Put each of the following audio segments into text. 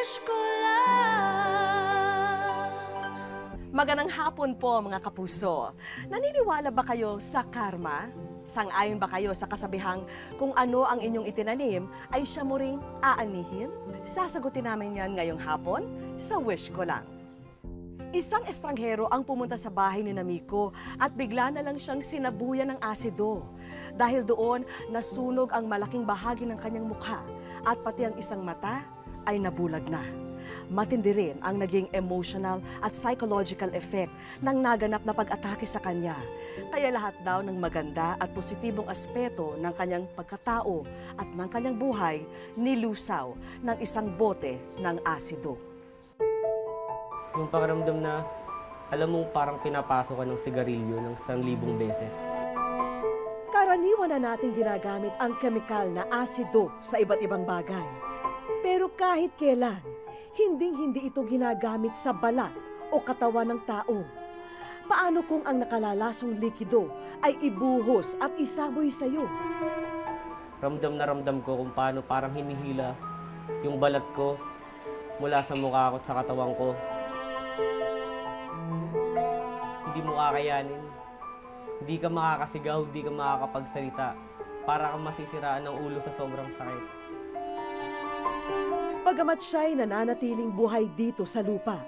wish ko lang. Magandang hapon po mga kapuso. Naniniwala ba kayo sa karma? Sang-ayon ba kayo sa kasabihang kung ano ang inyong itinanim ay siya mo ring aanihin? Sasagutin namin yan ngayong hapon sa Wish Ko Lang. Isang estranghero ang pumunta sa bahay ni Miko at bigla na lang siyang sinabuyan ng asido. Dahil doon, nasunog ang malaking bahagi ng kanyang mukha at pati ang isang mata ay nabulag na. Matindi rin ang naging emotional at psychological effect ng naganap na pag-atake sa kanya. Kaya lahat daw ng maganda at positibong aspeto ng kanyang pagkatao at ng kanyang buhay nilusaw ng isang bote ng asido. Yung pakiramdam na alam mong parang pinapasok ka ng sigarilyo ng 1,000 beses. Karaniwan na natin ginagamit ang kemikal na asido sa iba't ibang bagay. Pero kahit kailan, hinding-hindi ito ginagamit sa balat o katawan ng tao. Paano kung ang nakalalasong likido ay ibuhos at isaboy sa iyo? Ramdam na ramdam ko kung paano parang hinihila yung balat ko mula sa mukha ko at sa katawan ko. Hindi mo kakayanin. Hindi ka makakasigaw, hindi ka makakapagsalita. Para kang masisiraan ng ulo sa sobrang sakit. Pagamat siya'y nananatiling buhay dito sa lupa,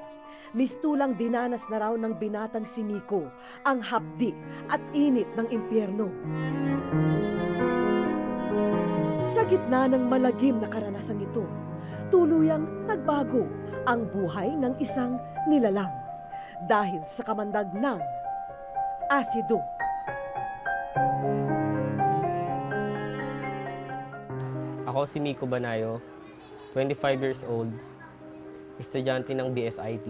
mistulang dinanas na raw ng binatang si Miko ang hapdi at init ng impyerno. Sa gitna ng malagim na karanasang ito, tuluyang nagbago ang buhay ng isang nilalang dahil sa kamandag ng asido. Ako si Miko Banayo, 25 years old, estudyante ng BSIT.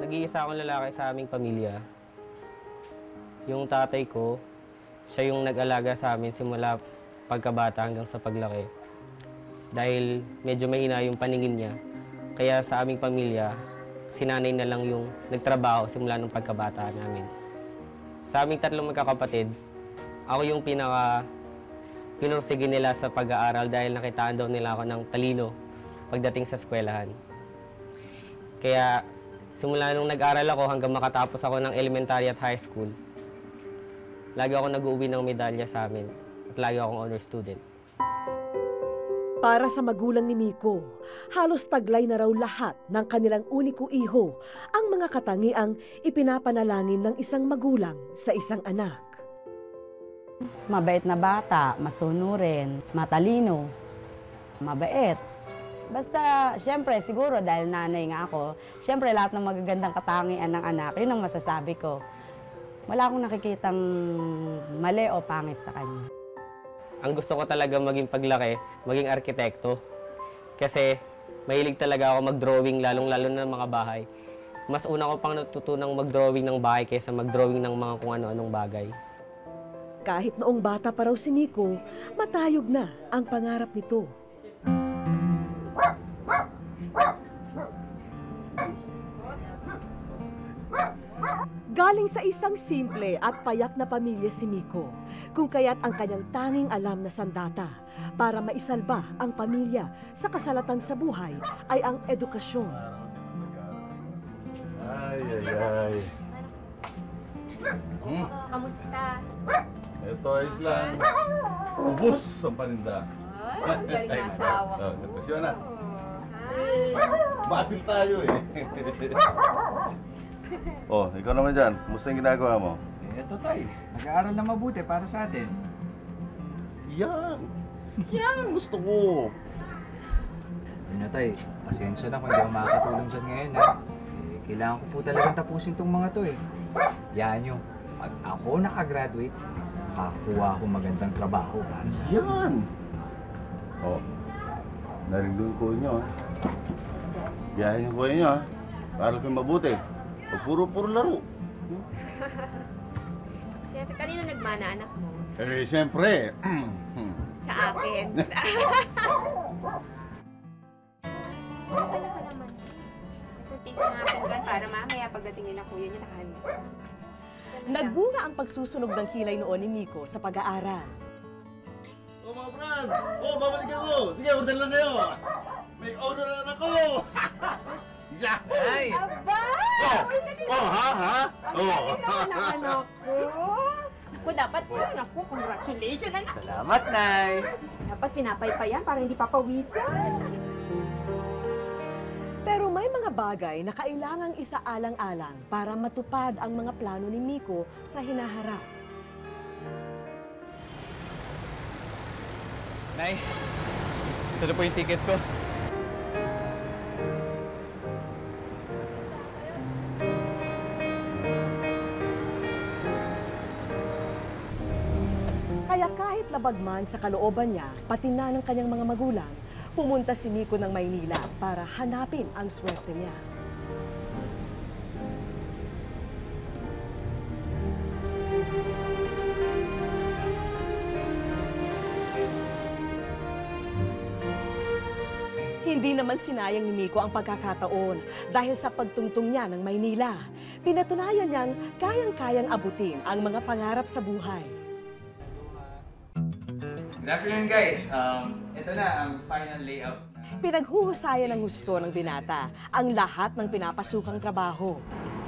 Nag-iisa akong lalaki sa aming pamilya. Yung tatay ko, siya yung nag-alaga sa amin simula pagkabata hanggang sa paglaki. Dahil medyo mahina yung paningin niya, kaya sa aming pamilya, si nanay na lang yung nagtrabaho simula ng pagkabata namin. Sa aming tatlong magkakapatid, ako yung pinursige nila sa pag-aaral dahil nakitaan daw nila ako ng talino pagdating sa eskwelahan. Kaya simula nung nag-aral ako hanggang makatapos ako ng elementary at high school, lagi ako nag-uwi ng medalya sa amin at lagi akong honor student. Para sa magulang ni Miko, halos taglay na raw lahat ng kanilang uniko iho ang mga katangiang ipinapanalangin ng isang magulang sa isang anak. Mabait na bata, masunurin, matalino, mabait. Basta, siyempre, siguro dahil nanay nga ako, siyempre lahat ng magagandang katangian ng anak, yun ang masasabi ko. Wala akong nakikitang mali o pangit sa kanya. Ang gusto ko talaga maging paglaki, maging arkitekto. Kasi mahilig talaga ako mag-drawing, lalong-lalo na ng mga bahay. Mas una ko pang natutunang mag-drawing ng bahay kaysa mag-drawing ng mga kung ano-anong bagay. Kahit noong bata pa raw si Miko, matayog na ang pangarap nito. Galing sa isang simple at payak na pamilya si Miko, kung kaya't ang kanyang tanging alam na sandata para maisalba ang pamilya sa kasalatan sa buhay ay ang edukasyon. Ay. Kamusta? Ito ayos lang. Ubus ang paninda. Ay, galing na asawa ko. Nagpasyon na. Mapil tayo eh. Oh, ikaw naman dyan. Kumusta yung ginagawa mo? Ito tay, nag-aaral na mabuti para sa atin. Yan ang gusto ko. Ano tay, pasensya na kung hindi ako makakatulong dyan ngayon ha. Kailangan ko po talagang tapusin tong mga to eh. Yan yung, pag ako nakagraduate, makakuha ako magandang trabaho para sa atin. Yan! Oh, narinig ko inyo ha. Biyahin ko inyo ha. Para kayo mabuti. Pag puro laro. Siyempre, kanino nagmana anak mo? Eh, siyempre. Sa akin. Ano ka naman? Kunti ka nga pinggan para mamaya pagdating nila kuya niya nakahanda. Nagbunga ang pagsusunog ng kilay noon ni Miko sa pag-aaral. mga friends! Babalik ako! Sige, order lang kayo! May order na ako! Yeah! Nay! Aba! Ha? Anak ko. Ako dapat, naku, congratulations, anak. Salamat, Nay! Dapat pinapaypayan para hindi papawisan. Pero may mga bagay na kailangang isaalang-alang para matupad ang mga plano ni Miko sa hinaharap. Nay, ito na po yung ticket ko. Kaya kahit labag man sa kalooban niya, pati na ng kanyang mga magulang, pumunta si Miko ng Maynila para hanapin ang swerte niya. Hindi naman sinayang ni Miko ang pagkakataon dahil sa pagtungtong niya ng Maynila. Pinatunayan niyang kayang-kayang abutin ang mga pangarap sa buhay. Good afternoon, guys. Ito na ang final layout. Pinaghuhusayan ng gusto ng binata ang lahat ng pinapasukang trabaho.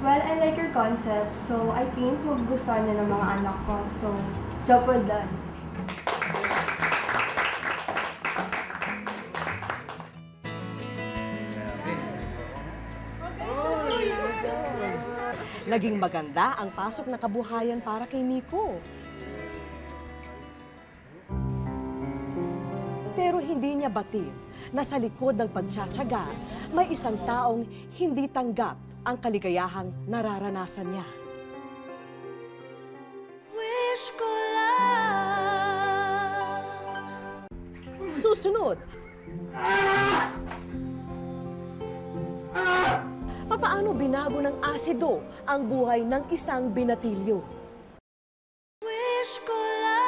Well, I like your concept, so I think magugustuhan niya ng mga anak ko. So, job well done. Naging maganda ang pasok na kabuhayan para kay Miko. Pero hindi niya batid na sa likod ng pagtsatsaga, may isang taong hindi tanggap ang kaligayahang nararanasan niya. Wish ko lang. Susunod. Papaano binago ng asido ang buhay ng isang binatilyo? Wish ko lang.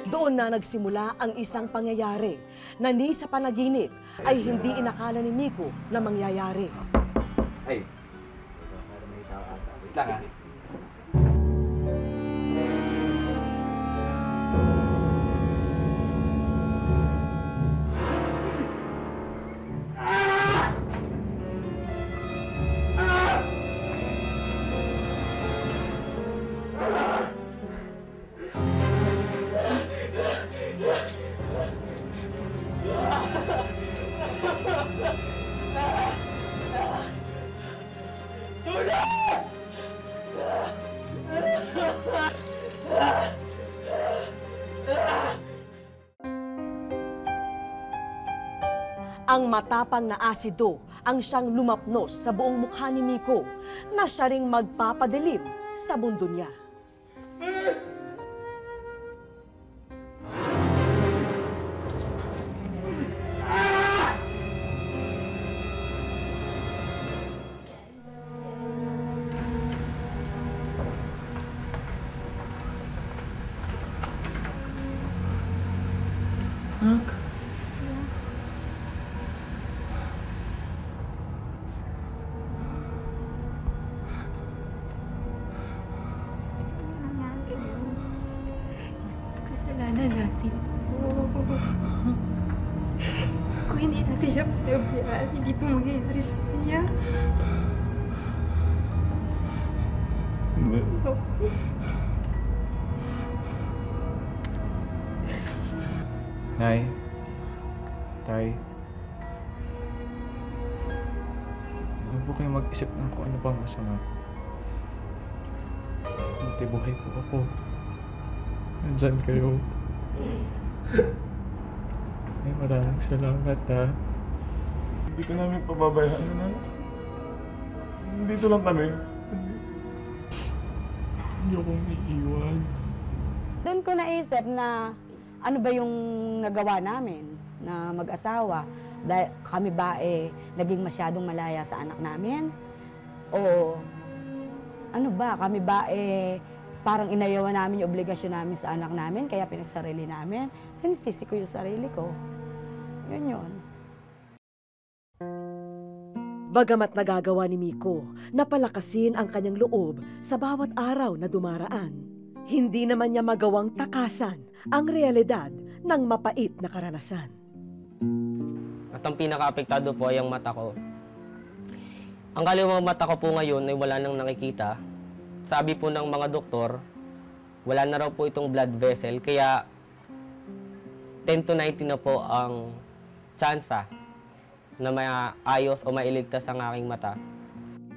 Doon na nagsimula ang isang pangyayari na ni sa panaginip ay hindi inakala ni Miko na mangyayari. Ay, para may tao ata. Wait lang, ha? Ang matapang na asido ang siyang lumapnos sa buong mukha ni Miko na siya ring magpapadilim sa mundo niya. Kasalanan natin. Kung hindi natin siya pinabayaan, hindi ito mangyayari sa kanya. Nay, Tay, huwag po kayo mag-isip ng kung ano pa masama. Buhay po ako. Nandyan kayo. Ay, maraming salamat, ha. Hindi ka namin pababayaan na. Dito lang kami. Hindi ako iiwan. Doon ko naisip na ano ba yung nagawa namin na mag-asawa. Dahil kami ba naging masyadong malaya sa anak namin? O ano ba, kami ba parang inayawan namin yung obligasyon namin sa anak namin, kaya pinagsarili namin. Sinisisi ko yung sarili ko. Yun yun. Bagamat nagagawa ni Miko na palakasin ang kanyang loob sa bawat araw na dumaraan, Hindi naman niya magawang takasan ang realidad ng mapait na karanasan. At ang pinaka-apektado po ay ang mata ko. Ang kaliwang mata ko po ngayon ay wala nang nakikita. Sabi po ng mga doktor, wala na raw po itong blood vessel, kaya 10 to 90 na po ang tsansa na maayos o mailigtas ang aking mata.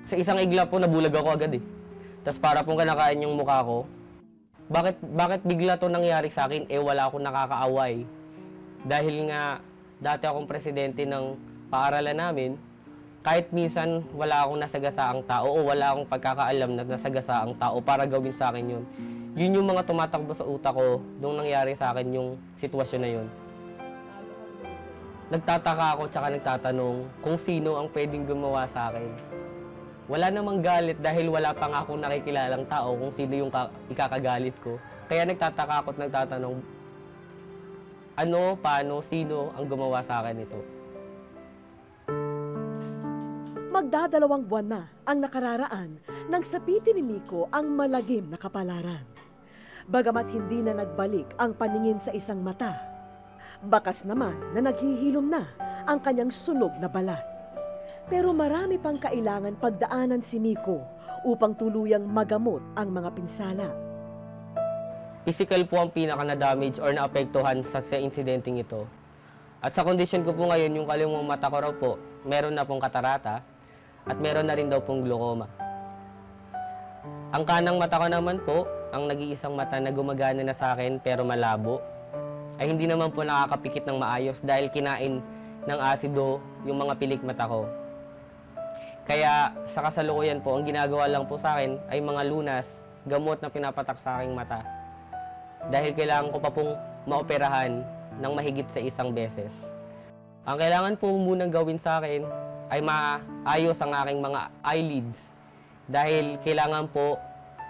Sa isang igla po, nabulag ako agad eh. Tapos para pong kanakain yung mukha ko, bakit bigla to nangyari sa akin? Wala akong nakakaaway. Dahil nga, dati akong presidente ng paaralan namin, kahit minsan wala akong nasagasaang tao o wala akong pagkakaalam na nasagasaang tao para gawin sa akin yun. Yun yung mga tumatakbo sa utak ko nung nangyari sa akin yung sitwasyon na yun. Nagtataka ako tsaka nagtatanong kung sino ang pwedeng gumawa sa akin. Wala namang galit dahil wala pa nga akong nakikilalang tao kung sino yung ikakagalit ko. Kaya nagtataka ako at nagtatanong, ano, paano, sino ang gumawa sa akin ito? Magdadalawang buwan na ang nakararaan nang sapitin ni Miko ang malagim na kapalaran. Bagamat hindi na nagbalik ang paningin sa isang mata, bakas naman na naghihilom na ang kanyang sunog na balat. Pero marami pang kailangan pagdaanan si Miko upang tuluyang magamot ang mga pinsala. Physical po ang pinaka-na-damage or naapektuhan sa insidenteng ito. At sa kondisyon ko po ngayon, yung kaliwang mata ko raw po, meron na pong katarata at meron na rin daw pong glaucoma. Ang kanang mata ko naman po, ang nag-iisang mata na gumagana na sa akin pero malabo, ay hindi naman po nakakapikit ng maayos dahil kinain ng asido yung mga pilik mata ko. Kaya sa kasalukuyan po, ang ginagawa lang po sa akin ay mga lunas, gamot na pinapatak sa aking mata. Dahil kailangan ko pa pong maoperahan ng mahigit sa isang beses. Ang kailangan po munang gawin sa akin ay maayos ang aking mga eyelids. Dahil kailangan po,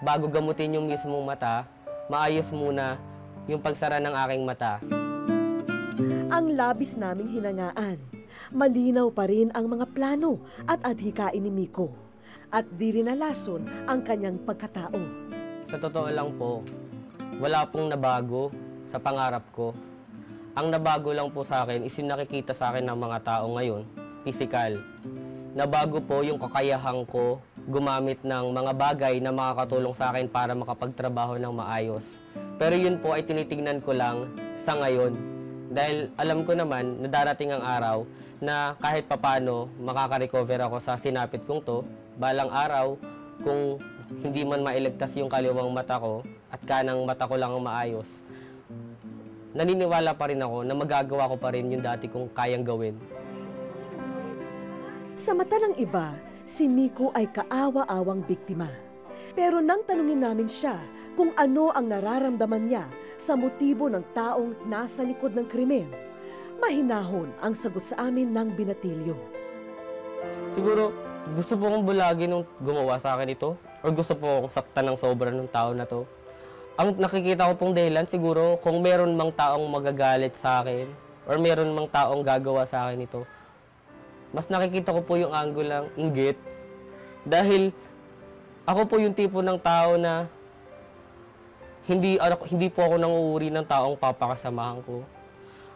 bago gamutin yung mismong mata, maayos muna yung pagsara ng aking mata. Ang labis naming hinangaan. Malinaw pa rin ang mga plano at adhikain ni Miko. At di rin nalason ang kanyang pagkatao. Sa totoo lang po, wala pong nabago sa pangarap ko. Ang nabago lang po sa akin is yung nakikita sa akin ng mga tao ngayon, physical. Nabago po yung kakayahan ko gumamit ng mga bagay na makakatulong sa akin para makapagtrabaho ng maayos. Pero yun po ay tinitingnan ko lang sa ngayon. Dahil alam ko naman na darating ang araw na kahit papano makaka-recover ako sa sinapit kong to, balang araw kung hindi man mailigtas yung kaliwang mata ko at kanang mata ko lang ang maayos, naniniwala pa rin ako na magagawa ko pa rin yung dati kong kayang gawin. Sa mata ng iba, si Miko ay kaawa-awang biktima. Pero nang tanungin namin siya kung ano ang nararamdaman niya sa motibo ng taong nasa likod ng krimen, mahinahon ang sagot sa amin ng binatilyo. Siguro, gusto po kong bulagin nung gumawa sa akin ito o gusto po akong saktan ng sobra ng tao na to. Ang nakikita ko pong dahilan, siguro kung meron mang taong magagalit sa akin or meron mang taong gagawa sa akin ito, mas nakikita ko po yung angle ng inggit. Dahil ako po yung tipo ng tao na hindi po ako nanguuri ng taong papakasamahan ko.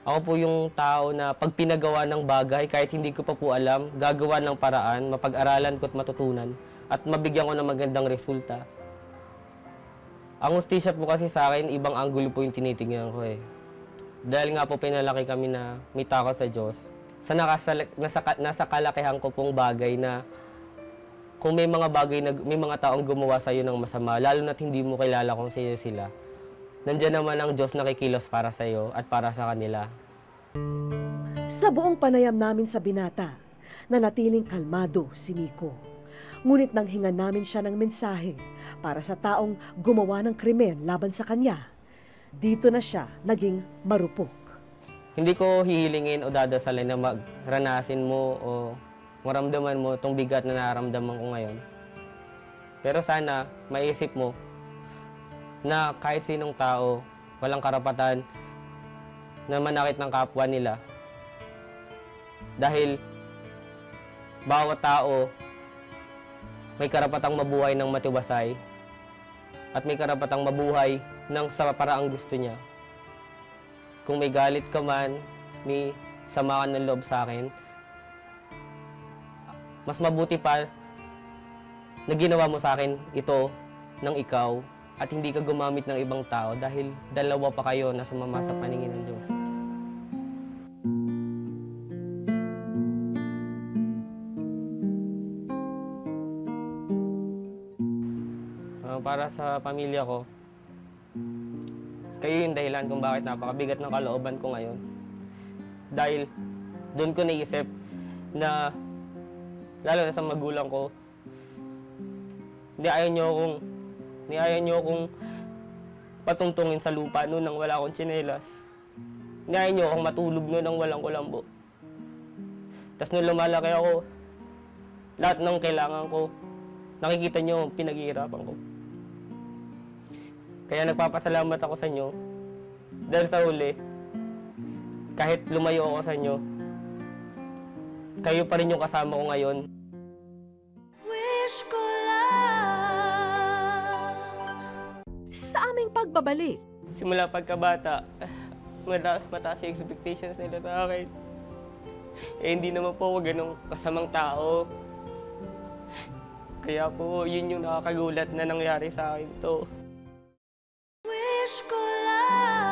Ako po yung tao na pag pinagawa ng bagay, kahit hindi ko pa po alam, gagawa ng paraan, mapag-aralan ko at matutunan, at mabigyan ko ng magandang resulta. Ang hustisya po kasi sa akin, ibang anggulo po yung tinitingnan ko eh. Dahil nga po pinalaki kami na may takot sa Diyos, nasa kalakihan ko pong bagay na kung may mga bagay na may mga taong gumawa sa iyo ng masama, lalo na't hindi mo kilala kung sino sila, nandiyan naman ang Diyos na kikilos para sa iyo at para sa kanila. Sa buong panayam namin sa binata, nanatiling kalmado si Miko. Ngunit nang hingan namin siya ng mensahe para sa taong gumawa ng krimen laban sa kanya, dito na siya naging marupok. Hindi ko hihilingin o dadasalin na magranasin mo o maramdaman mo itong bigat na nararamdaman ko ngayon. Pero sana maisip mo na kahit sinong tao, walang karapatan na manakit ng kapwa nila. Dahil bawat tao may karapatang mabuhay ng matiwasay at may karapatang mabuhay ng sa paraang gusto niya. Kung may galit ka man, may sama ka ng loob sa akin, mas mabuti pa na ginawa mo sa akin ito ng ikaw at hindi ka gumamit ng ibang tao dahil dalawa pa kayo na sumama sa paningin ng Diyos. Para sa pamilya ko, kayo yung dahilan kung bakit napakabigat ng kalooban ko ngayon. Dahil doon ko naisip na, lalo na sa magulang ko, hindi ayaw niyo akong patungtungin sa lupa noon nang wala akong tsinelas. Hindi ayaw niyo akong matulog noon nang walang kulambo. Tapos nung lumalaki ako, lahat ng kailangan ko, nakikita niyo pinaghihirapan ko. Kaya nagpapasalamat ako sa inyo dahil sa huli, kahit lumayo ako sa inyo, kayo pa rin yung kasama ko ngayon. Wish ko lang sa aming pagbabalik. Simula pagkabata, mataas yung expectations nila sa akin. Hindi naman po ako ganong kasamang tao. Kaya po, yun yung nakakagulat na nangyari sa akin to. Wish ko lang.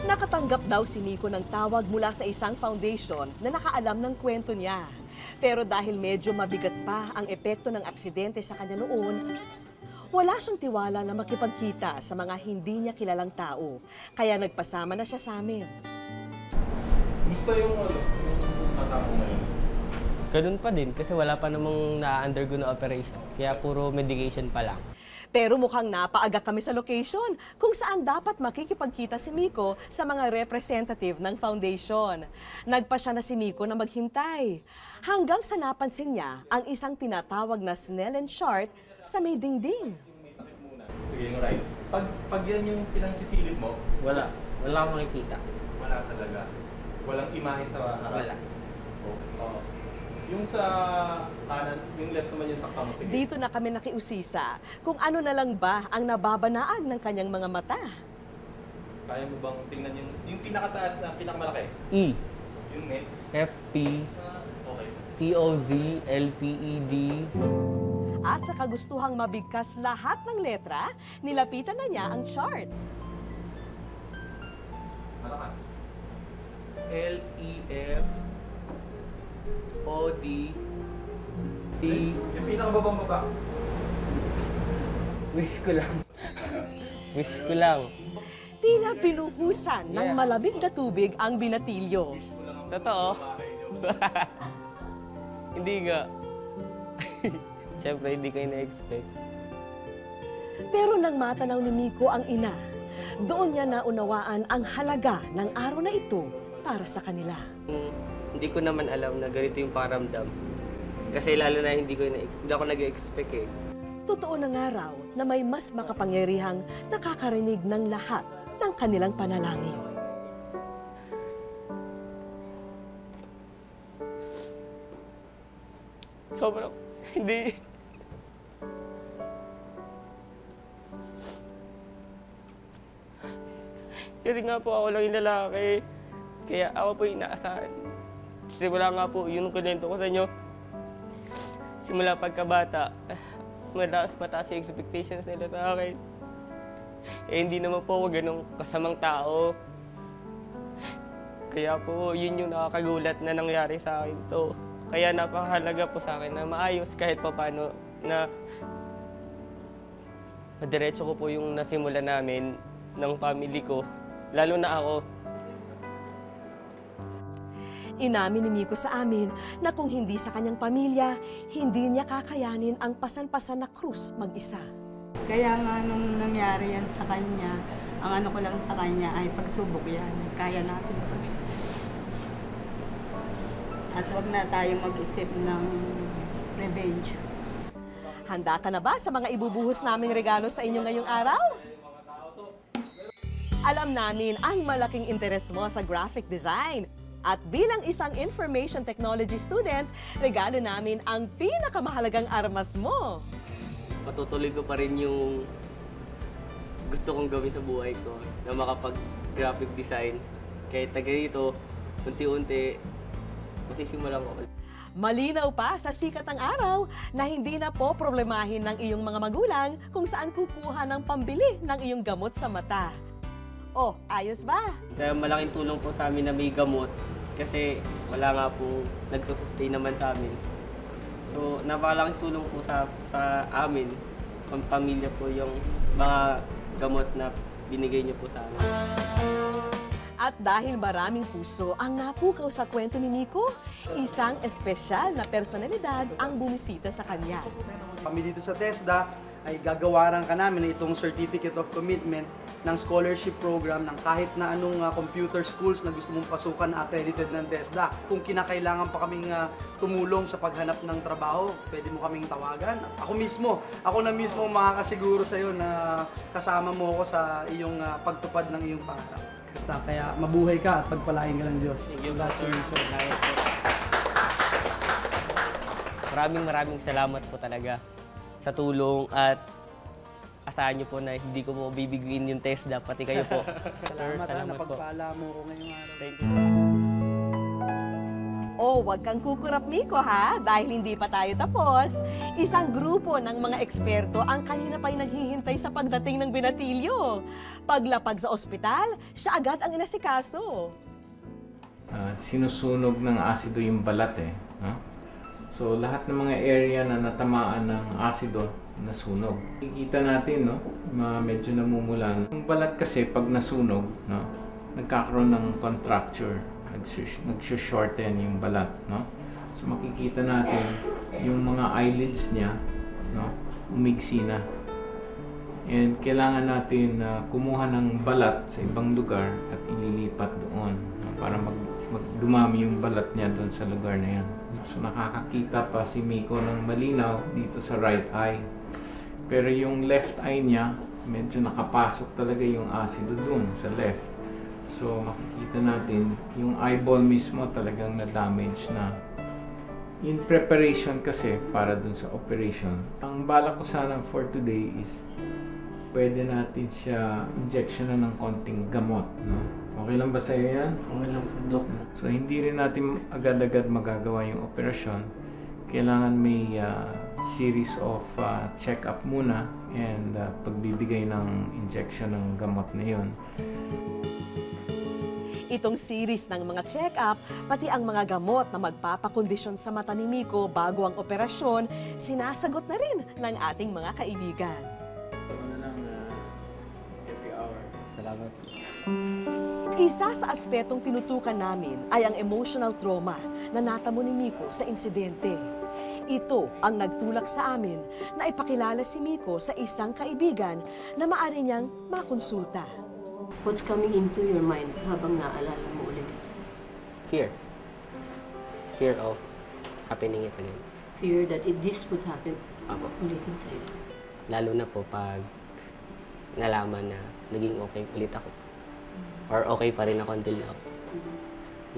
Nakatanggap daw si Miko ng tawag mula sa isang foundation na nakaalam ng kwento niya. Pero dahil medyo mabigat pa ang epekto ng aksidente sa kanya noon, wala siyang tiwala na makipagkita sa mga hindi niya kilalang tao. Kaya nagpasama na siya sa amin. Gusto yung natako ngayon? Ganun pa din kasi wala pa namang na-undergo na operation. Kaya puro medication pa lang. Pero mukhang napaaga kami sa location kung saan dapat makikipagkita si Miko sa mga representative ng foundation. Nagpa siya na si Miko na maghintay. Hanggang sa napansin niya ang isang tinatawag na Snellen chart sa may dingding. Sige, alright. Pag yan yung pinangsisilip mo, Wala. Wala akong nakikita. wala talaga. Walang imahe sa harap. Wala. Oo. Yung sa kanan, yung left naman yung takta mo. Sige. Dito na kami nakiusisa kung ano na lang ba ang nababanaan ng kanyang mga mata. Kaya mo bang tingnan yung pinakataas na pinakamalaki? E. Yung next. FP. Okay. TOZ. LPED. At sa kagustuhang mabigkas lahat ng letra, nilapitan na niya ang chart. Malakas. LEF. OD. T. Yung pinakababang baba. Wish ko lang. Wish ko lang. Tila binuhusan ng malamig na tubig ang binatilyo. Totoo? Hindi nga. Siyempre, hindi ko na-expect. Pero nang matanaw ni Miko ang ina, doon niya naunawaan ang halaga ng araw na ito para sa kanila. Hindi ko naman alam na ganito yung paramdam. Kasi lalo na hindi ako nag-expect eh. Totoo na nga raw na may mas makapangyarihang nakakarinig ng lahat ng kanilang panalangin. Sobrang hindi. Kasi nga po ako lang yung lalaki. Kaya ako po yung inaasahan. Simula nga po, yun ang kunento ko sa inyo. Simula pagkabata, mataas yung expectations nila sa akin. Hindi naman po ako ganong kasamang tao. Kaya po, yun yung nakakagulat na nangyari sa akin to. Kaya napakahalaga po sa akin na maayos kahit pa paano na madiretso ko po yung nasimula namin ng family ko. Lalo na ako. Inamin ni Miko sa amin na kung hindi sa kanyang pamilya, hindi niya kakayanin ang pasan-pasan na krus mag-isa. Kaya nga nung nangyari yan sa kanya, ang ano ko lang sa kanya ay pagsubok yan. Kaya natin ito. At huwag na tayo mag-isip ng revenge. Handa ka na ba sa mga ibubuhos naming regalo sa inyo ngayong araw? Alam namin ang malaking interes mo sa graphic design. At bilang isang information technology student, regalo namin ang pinakamahalagang armas mo. Patutuloy ko pa rin yung gusto kong gawin sa buhay ko, na makapag-graphic design. Kahit na ganito, unti-unti, masisimulan ko. Malinaw pa sa sikat ng araw na hindi na po problemahin ng iyong mga magulang kung saan kukuha ng pambili ng iyong gamot sa mata. Oh, ayos ba? Kaya malaking tulong po sa amin na may gamot kasi wala nga po nagsusustain naman sa amin. So, napakalaking tulong po sa amin, pamilya po yung mga gamot na binigay niyo po sa amin. At dahil maraming puso ang napukaw sa kwento ni Miko, isang espesyal na personalidad ang bumisita sa kanya. Kami dito sa TESDA ay gagawaran ka namin ng itong Certificate of Commitment ng scholarship program ng kahit na anong computer schools na gusto mong pasukan na accredited ng TESDA. Kung kinakailangan pa kaming tumulong sa paghanap ng trabaho, pwede mo kaming tawagan. Ako na mismo makakasiguro sa iyo na kasama mo ako sa iyong pagtupad ng iyong pangarap. Basta kaya mabuhay ka at pagpalain ka ng Diyos. Thank you, Pastor. Maraming salamat po talaga sa tulong at asahan niyo po na hindi ko po bibiguin yung TESDA, pati kayo po. Salamat, salamat po. napagpala mo ko ngayong araw. Thank you. Oh, wag kang kukurap, Miko, ha? Dahil hindi pa tayo tapos. Isang grupo ng mga eksperto ang kanina pa'y naghihintay sa pagdating ng binatilyo. Paglapag sa ospital, siya agad ang inasikaso. Sinusunog ng asido yung balat eh. No? So lahat ng mga area na natamaan ng asido, nasunog. Kikita natin, no, medyo namumulan. Yung balat kasi pag nasunog, no, nagkakaroon ng contracture. Nag-shorten yung balat, no? So makikita natin yung mga eyelids niya, no, umigsi na. And kailangan natin kumuha ng balat sa ibang lugar at ililipat doon, no, para dumami yung balat niya doon sa lugar na yan. So nakakakita pa si Miko ng malinaw dito sa right eye. Pero yung left eye niya, medyo nakapasok talaga yung asido doon sa left. So makikita natin yung eyeball mismo talagang na-damage na. In preparation kasi para dun sa operation, ang balak ko sana for today is pwede natin siya injectionan ng konting gamot, no? Okay lang ba sa iyo yan? Okay lang po, Dok. So hindi rin natin agad-agad magagawa yung operasyon. Kailangan may series of check-up muna and pagbibigay ng injection ng gamot na yun. Itong series ng mga check-up, pati ang mga gamot na magpapakondisyon sa mata ni Miko bago ang operasyon, sinasagot na rin ng ating mga kaibigan. Salamat. Isa sa aspetong tinutukan namin ay ang emotional trauma na natamo ni Miko sa insidente. Ito ang nagtulak sa amin na ipakilala si Miko sa isang kaibigan na maaari niyang makonsulta. What's coming into your mind habang naalala mo ulit ito? Fear. Fear of happening it again. Fear that if this would happen Apo. ulitin sa'yo. Lalo na po pag nalaman na naging okay ulit ako. Or okay pa rin ako until now.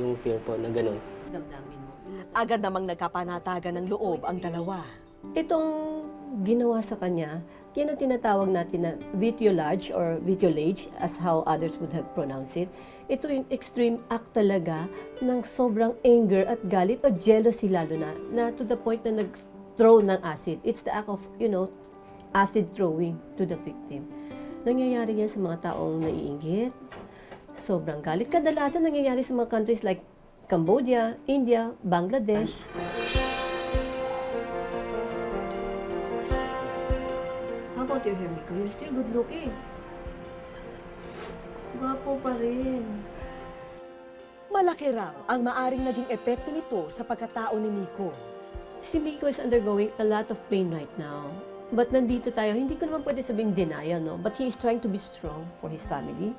Yung fear po na ganun. Damdamin mo. Agad namang nagkapanatagan ng loob ang dalawa. Itong ginawa sa kanya, yan ang tinatawag natin na vitiolage or vitiolage as how others would have pronounced it. Ito yung extreme act talaga ng sobrang anger at galit o jealousy lalo na to the point na nag-throw ng acid. It's the act of, acid throwing to the victim. Nangyayari yan sa mga taong naiinggit, sobrang galit. Kadalasan nangyayari sa mga countries like Cambodia, India, Bangladesh. How about your hair, Miko? You're still good looking. Gwapo pa rin. Malaki raw ang maaring naging epekto nito sa pagkatao ni Miko. Si Miko is undergoing a lot of pain right now. But nandito tayo, hindi ko naman pwede sabing denial, no? But he is trying to be strong for his family.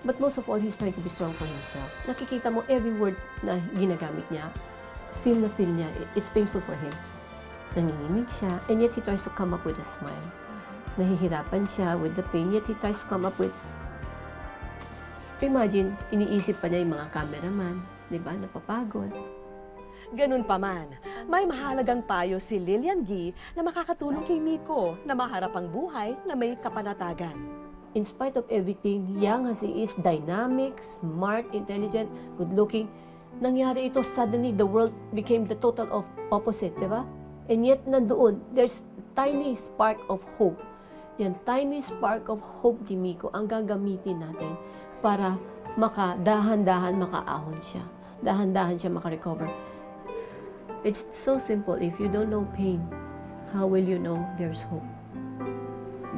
But most of all, he's trying to be strong for himself. Nakikita mo every word na ginagamit niya. Feel niya. It's painful for him. Nanginginig siya, and yet he tries to come up with a smile. Nahihirapan siya with the pain, yet he tries to come up with... Imagine, iniisip pa niya yung mga cameraman, di ba? Napapagod. Ganun pa man, may mahalagang payo si Lilian Gee na makakatulong kay Miko na maharap ang buhay na may kapanatagan. In spite of everything, young as he is, dynamic, smart, intelligent, good-looking, nangyari ito suddenly, the world became the total of opposite, di ba? And yet, nandoon, there's tiny spark of hope. Yan, tiny spark of hope ni Miko ang gagamitin natin para dahan-dahan makaahon siya. Dahan-dahan siya makarecover. It's so simple. If you don't know pain, how will you know there's hope?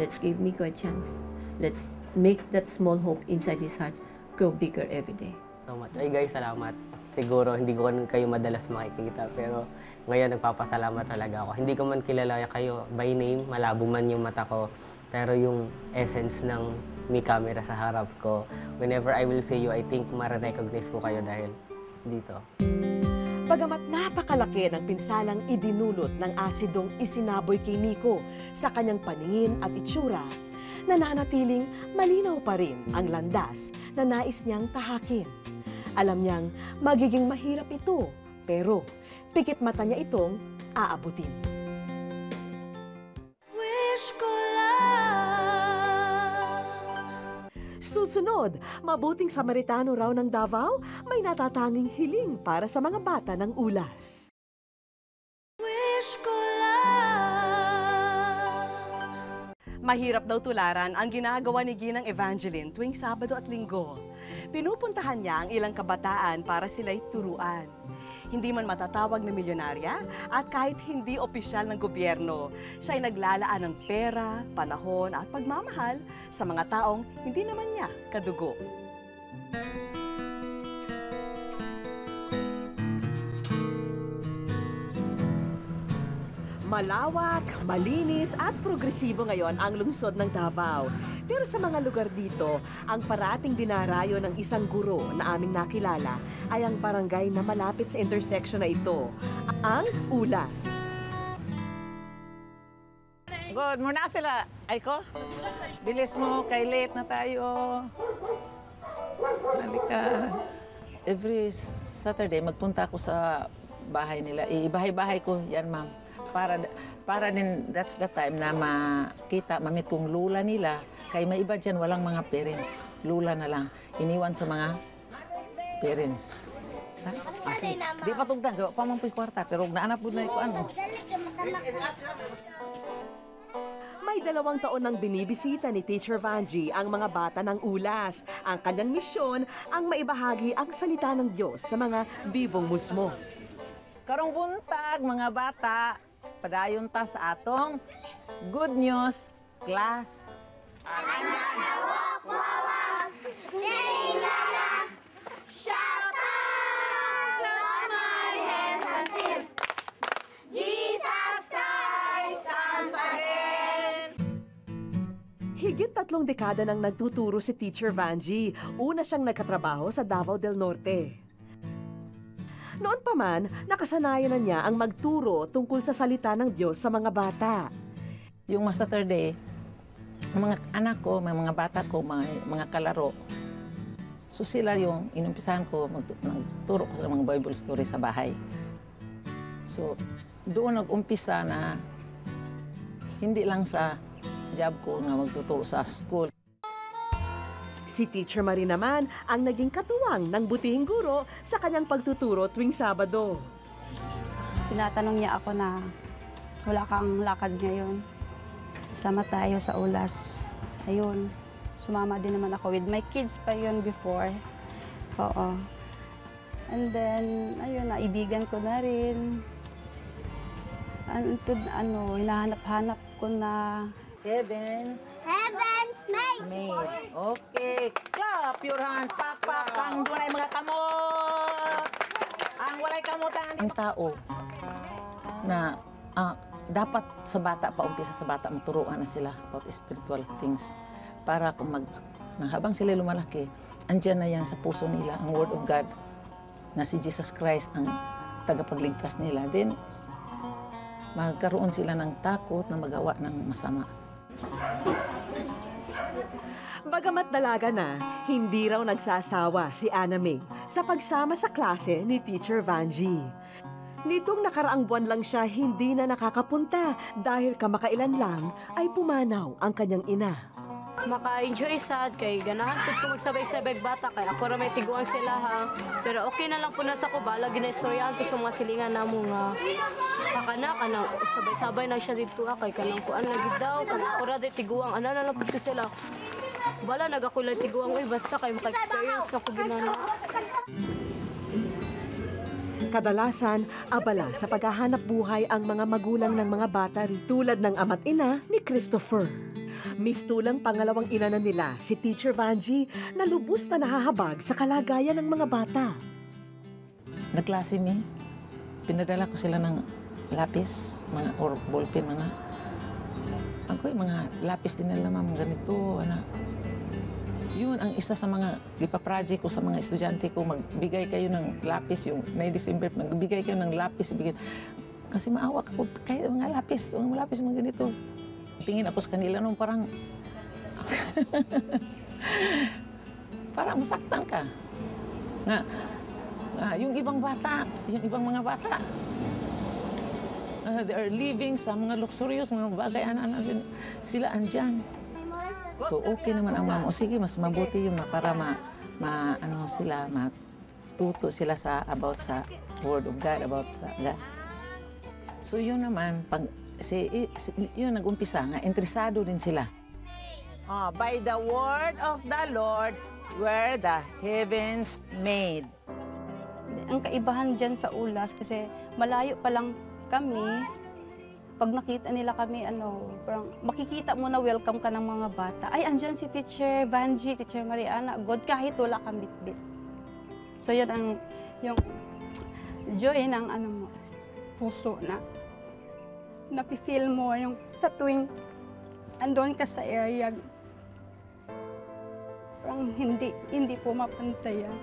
Let's give Miko a chance. Let's make that small hope inside his heart grow bigger every day. So much. Ay guys, salamat. Siguro hindi ko kayo madalas makikita, pero ngayon nagpapasalamat talaga ako. Hindi ko man kilala kayo by name, malabo man yung mata ko, pero yung essence ng may camera sa harap ko, whenever I will see you, I think mare-recognize ko kayo dahil dito. Bagamat napakalaki ng pinsalang idinulot ng asidong isinaboy kay Miko sa kanyang paningin at itsura, nananatiling malinaw pa rin ang landas na nais niyang tahakin. Alam niyang magiging mahirap ito, pero pikit mata niya itong aabutin. Wish ko Susunod, mabuting Samaritano raw ng Davao, may natatanging hiling para sa mga bata ng ulas. Wish ko Mahirap daw tularan ang ginagawa ni Ginang Evangeline tuwing Sabado at Linggo. Pinupuntahan niya ang ilang kabataan para sila'y turuan. Hindi man matatawag na milyonarya at kahit hindi opisyal ng gobyerno, siya'y naglalaan ng pera, panahon at pagmamahal sa mga taong hindi naman niya kadugo. Malawak, malinis at progresibo ngayon ang lungsod ng Davao. Pero sa mga lugar dito, ang parating dinarayo ng isang guro na aming nakilala ay ang barangay na malapit sa intersection na ito, ang Ulas. Good, muna sila. Aiko, bilis mo, kay late na tayo. Halika. Every Saturday, magpunta ako sa bahay nila. Ibahay-bahay ko yan, ma'am. Para din, that's the time na makita, mamit kong lula nila. Kaya may iba dyan, walang mga parents. Lula na lang. Iniwan sa mga parents. Asi, di pa tugtang, gawa pa mang kwarta, pero naanap po na ito ano. May 2 taon nang binibisita ni Teacher Vangie ang mga bata ng Ulas. Ang kanyang misyon ang maibahagi ang salita ng Diyos sa mga bibong musmos. Karong buntag, mga bata, padayon ta sa atong good news class. Sing la la, shout out, clap my hands until Jesus Christ comes again. Higit 3 dekada nang nagtuturo si Teacher Vangie. Una siyang nagkatrabaho sa Davao del Norte. Noon pa man, nakasanayan na niya ang magturo tungkol sa salita ng Diyos sa mga bata. Yung mga Saturday, mga anak ko, mga bata ko, mga kalaro, so sila yung inumpisahan ko, magturo ko sa mga Bible story sa bahay. So, doon nag-umpisa na hindi lang sa job ko na magtuturo sa school. Si Teacher Marie naman ang naging katuwang ng butihing guro sa kanyang pagtuturo tuwing Sabado. Tinatanong niya ako na wala kang lakad ngayon. Sama tayo sa Ulas. Ayun, sumama din naman ako with my kids pa yun before. Oo. And then, ayun, naibigan ko na rin. Hinahanap-hanap ko na. Heavens Made. Okay, clap your hands. Pak-pak ang walay mga kamot. Ang walay kamutan. Ang tao na dapat sa bata, paumpisa sa bata, maturuan na sila about spiritual things. Para kung habang sila lumalaki, andyan na yan sa puso nila ang Word of God na si Jesus Christ ang tagapagligtas nila. Then, magkaroon sila ng takot na magawa ng masama. Bagamat dalaga na, hindi raw nagsasawa si Anna May sa pagsama sa klase ni Teacher Vanji. Nitong nakaraang buwan lang siya hindi na nakakapunta dahil kamakailan lang ay pumanaw ang kanyang ina. Maka-enjoy sad kay ganahan pud ko magsabay-sabay bata kay ako ra may tiguang sila ha. Pero okay na lang po na sa ko bala ginaistoryahan ko sa mga silingan namo nga kanang sabay-sabay na siya dito kay kanang kuan lagi daw kanang ako ra tiguang ana na lang pud ko sila. Bala nagakulay tiguang uy basta kay maka-experience na ko ginana. Kadalasan, abala sa paghahanap buhay ang mga magulang ng mga bata tulad ng ama't ina ni Christopher. Mistulang pangalawang ina na nila si Teacher Vanji na lubos na nahahabag sa kalagayan ng mga bata. Nagklase mi, pinadala ko sila ng lapis, mga or ballpen mga. Ako yung mga lapis din nila ma'am ganito, ana. Yun ang isa sa mga gipa-project ko sa mga estudyante ko, magbigay kayo ng lapis, yung May December, magbigay kayo ng lapis, kasi maawa ko, kahit mga lapis mga ganito. Tingin ako sa kanila nung parang, parang masaktan ka. Yung ibang mga bata, they are living sa mga luxurious, mga bagay, sila andyan. So, okay naman ang mama. O sige, mas mabuti yung para matuto sila about sa Word of God, about sa God. So, yun naman, yun nag-umpisa nga, interesado din sila. By the word of the Lord were the heavens made. Ang kaibahan dyan sa Ulas, kasi malayo pa lang kami, pag nakita nila kami, parang makikita mo na welcome ka ng mga bata. Ay, andyan si Teacher Vanji, Teacher Mariana, God, kahit wala kang bitbit. So, yun yung joy ng puso na napifeel mo yung sa tuwing andon ka sa area. Parang hindi po mapantayan.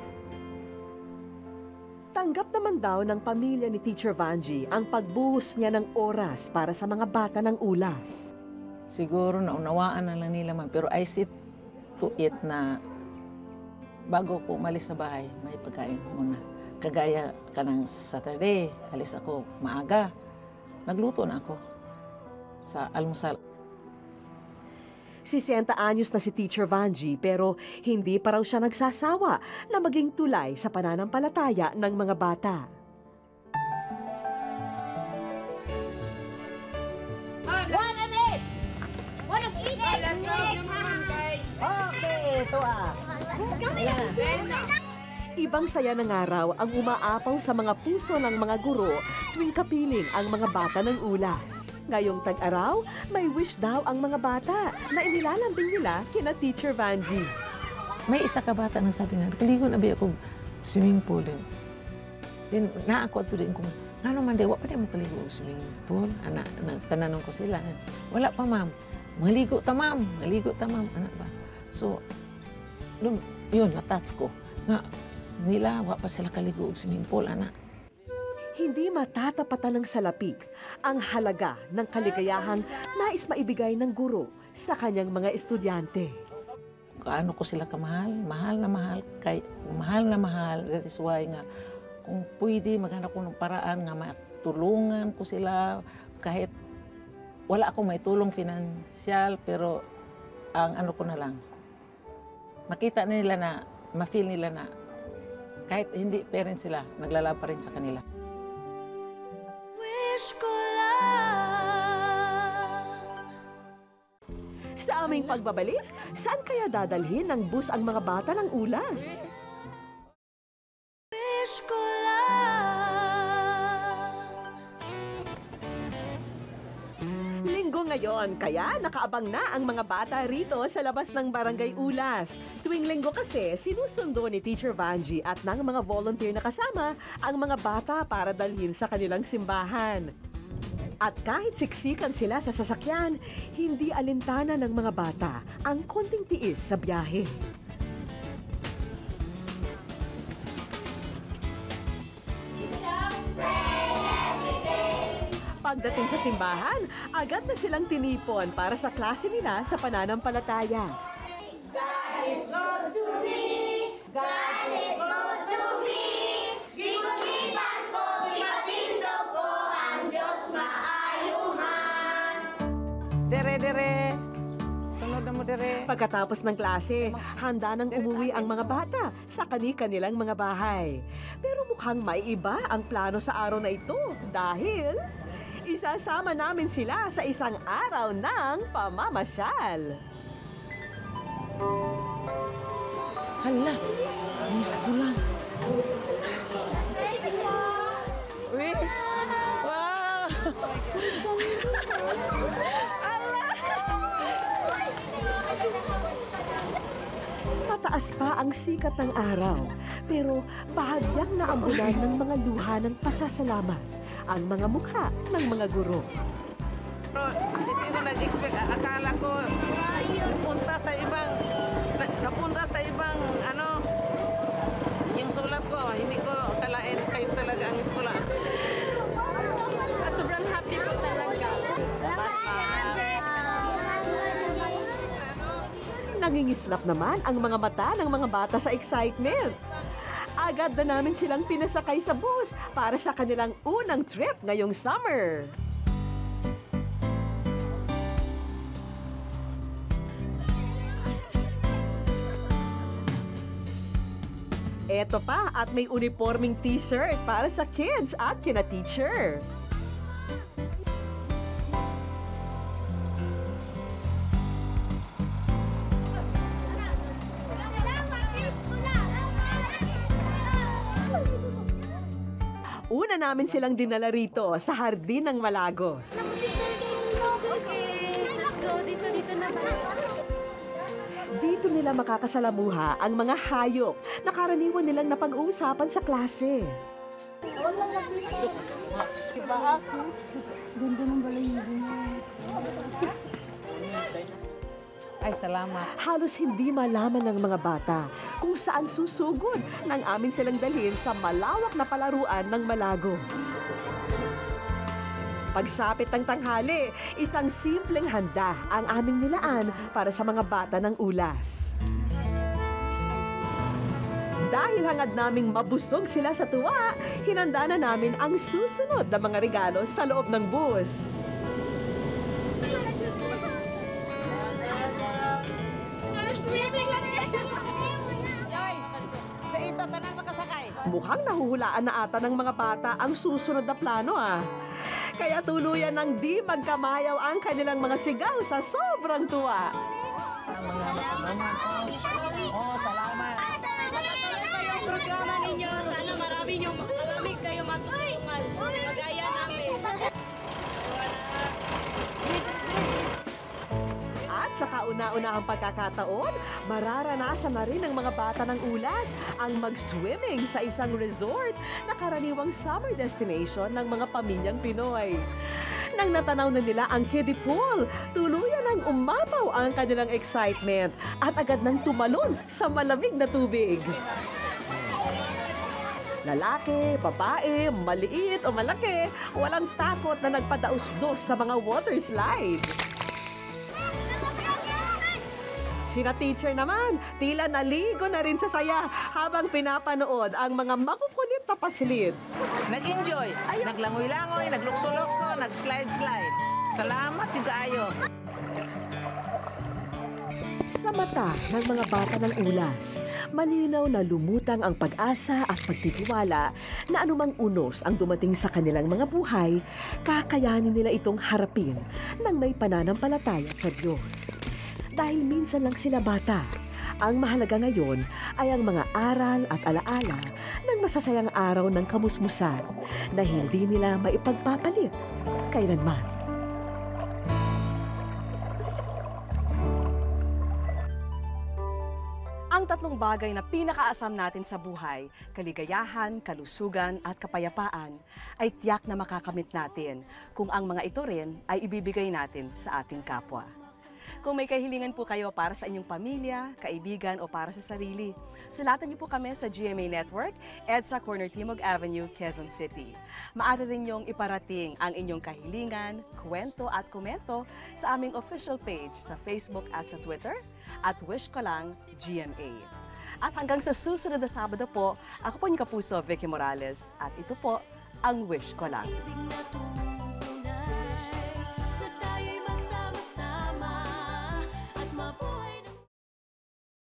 Tanggap naman daw ng pamilya ni Teacher Vanji ang pagbuhos niya ng oras para sa mga bata ng Ulas. Siguro naunawaan na lang nila man, pero I see to it na bago ko umalis sa bahay, may pagkain muna. Kagaya ka ng Saturday, alis ako maaga. Nagluto na ako sa almusal. 60 anyos na si Teacher Vanji pero hindi pa raw siya nagsasawa na maging tulay sa pananampalataya ng mga bata. Okay, ito Ibang saya ng araw ang umaapaw sa mga puso ng mga guro tuwing kapiling ang mga bata ng Ulas. Ngayong tag-araw, may wish daw ang mga bata na inilalambing nila kina Teacher Vanji. May isa ka bata nang sabi nga, nakaligo na ba ako swimming pool din. Then, naako ito din kung, nga naman di, wala pa mo kaligo swimming pool. Tananong ko sila, wala pa ma'am. Maligo ta ma'am, anak ba? So, yun, natouch ko. Nga, nila, wala pa sila kaligo swimming pool, anak. Hindi matatapatan ng salapi ang halaga ng kaligayahang nais maibigay ng guro sa kanyang mga estudyante. Kaano ko sila kamahal, mahal na mahal. That is why nga, kung pwede, maghanap ko ng paraan nga matulungan ko sila kahit wala akong may tulong finansyal, pero ang ko na lang, makita nila na, ma-feel nila na kahit hindi parents sila, naglalaba pa rin sa kanila. Sa aming pagbabalik, saan kaya dadalhin ng bus ang mga bata ng Ulas? Linggo ngayon, kaya nakaabang na ang mga bata rito sa labas ng Barangay Ulas. Tuwing linggo kasi, sinusundo ni Teacher Vanji at ng mga volunteer na kasama ang mga bata para dalhin sa kanilang simbahan. At kahit siksikan sila sa sasakyan, hindi alintana ng mga bata ang konting tiis sa biyahe. Pagdating sa simbahan, agad na silang tinipon para sa klase nila sa pananampalataya. Dere. Sunod na mo, dere. Pagkatapos ng klase, handa nang umuwi ang mga bata sa kani-kanilang mga bahay. Pero mukhang may iba ang plano sa araw na ito dahil isasama namin sila sa isang araw ng pamamasyal. Hala, miss ko lang. Wrist. Wow! Mataas pa ang sikat ng araw, pero bahagyang naambulan ng mga luha ng pasasalamat ang mga mukha ng mga guro. Pero hindi ko nag-expect. Akala ko napunta sa ibang yung sulat ko. Hindi ko akalain kayo talaga ang sulat. Sobrang happy po talaga. Nangingislap naman ang mga mata ng mga bata sa excitement. Agad na namin silang pinasakay sa bus para sa kanilang unang trip ngayong summer. Eto pa at may uniforming t-shirt para sa kids at kina-teacher. Una namin silang dinala rito sa Hardin ng Malagos. Okay, let's go. Dito na ba? Dito nila makakasalamuha ang mga hayop na karaniwan nilang napag-uusapan sa klase. Diba ako? Ganda ng balayibo niya. Ay, salamat. Halos hindi malaman ng mga bata kung saan susugod nang amin silang dalhin sa malawak na palaruan ng Malagos. Pagsapit ng tanghali, isang simpleng handa ang aming nilaan para sa mga bata ng Ulas. Dahil hangad naming mabusog sila sa tuwa, hinanda na namin ang susunod na mga regalo sa loob ng bus. Sa isa, tanan makasakay. Mukhang nahuhulaan na ata ng mga bata ang susunod na plano Kaya tuluyan ng di magkamayaw ang kanilang mga sigaw sa sobrang tuwa. Oh, salamat. Yung programa ninyo, sana marami kayo matutulungan. Magaya namin. At sa kauna-unahang pagkakataon, mararanasan na rin ng mga bata ng Ulas ang mag-swimming sa isang resort na karaniwang summer destination ng mga pamilyang Pinoy. Nang natanaw na nila ang kiddie pool, tuluyan ang umapaw ang kanilang excitement at agad nang tumalon sa malamig na tubig. Lalaki, babae, maliit o malaki, walang takot na nagpadaos-dos sa mga water slide. Sina teacher naman, tila naligo na rin sa saya habang pinapanood ang mga makukulit na pasilid. Nag-enjoy, naglangoy-langoy, naglukso-lukso, nag-slide-slide. Salamat juga ayo. Sa mata ng mga bata ng Ulas, malinaw na lumutang ang pag-asa at pagtitiwala na anumang unos ang dumating sa kanilang mga buhay, kakayanin nila itong harapin ng may pananampalataya sa Diyos. Dahil minsan lang sila bata, ang mahalaga ngayon ay ang mga aral at alaala ng masasayang araw ng kamusmusan na hindi nila maipagpapalit kailanman. Ang tatlong bagay na pinakaasam natin sa buhay, kaligayahan, kalusugan at kapayapaan, ay tiyak na makakamit natin kung ang mga ito rin ay ibibigay natin sa ating kapwa. Kung may kahilingan po kayo para sa inyong pamilya, kaibigan o para sa sarili, sulatan niyo po kami sa GMA Network, EDSA Corner Timog Avenue, Quezon City. Maaari rin niyong iparating ang inyong kahilingan, kwento at komento sa aming official page sa Facebook at sa Twitter at Wish Ko Lang GMA. At hanggang sa susunod na Sabado po, ako po yung kapuso Vicky Morales at ito po ang Wish Ko Lang.